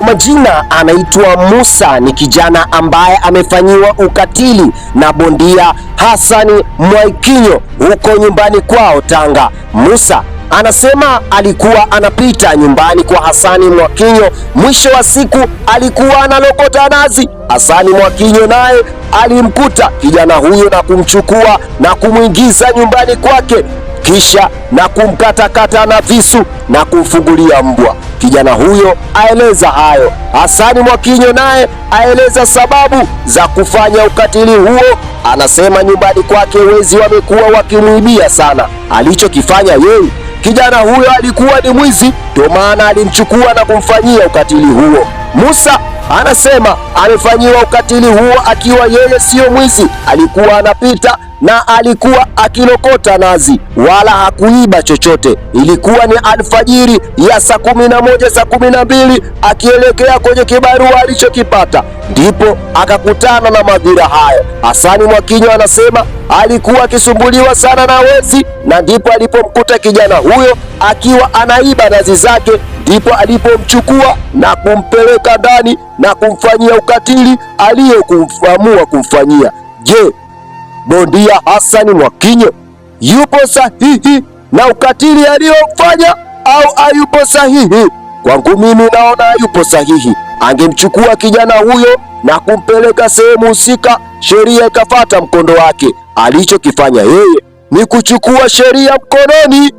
majina anaitwa Musa, ni kijana ambaye amefanyiwa ukatili na bondia Hassan Mwakinyo huko nyumbani kwao Tanga. Musa anasema alikuwa anapita nyumbani kwa Hassan Mwakinyo, mwisho wa siku alikuwa analokota nazi. Hassan Mwakinyo naye alimkuta kijana huyo na kumchukua na kumwingiza nyumbani kwake, kisha na kumkatakata na visu na kumfungulia mbwa. Kijana huyo aeleza hayo. Hassan Mwakinyo naye aeleza sababu za kufanya ukatili huo. Anasema nyumbani kwake wezi wamekuwa wakimwibia sana. Alichokifanya yeye, kijana huyo alikuwa ni mwizi, ndio maana alimchukua na kumfanyia ukatili huo. Musa anasema amefanyiwa ukatili huo akiwa yeye siyo mwizi, alikuwa anapita na alikuwa akilokota nazi, wala hakuiba chochote. Ilikuwa ni alfajiri ya saa 11 saa 12, akielekea kwenye kibarua alichokipata, ndipo akakutana na madhira hayo. Hassan Mwakinyo anasema alikuwa akisumbuliwa sana na wezi, na ndipo alipomkuta kijana huyo akiwa anaiba nazi zake, ndipo alipomchukua na kumpeleka ndani na kumfanyia ukatili aliyokuamua kumfanyia. Je, bondia Hassan Mwakinyo yupo sahihi na ukatili aliyofanya au hayupo sahihi? Kwangu mimi naona yupo sahihi. Angemchukua kijana huyo na kumpeleka sehemu husika, sheria ikafata mkondo wake. Alichokifanya yeye ni kuchukua sheria mkononi.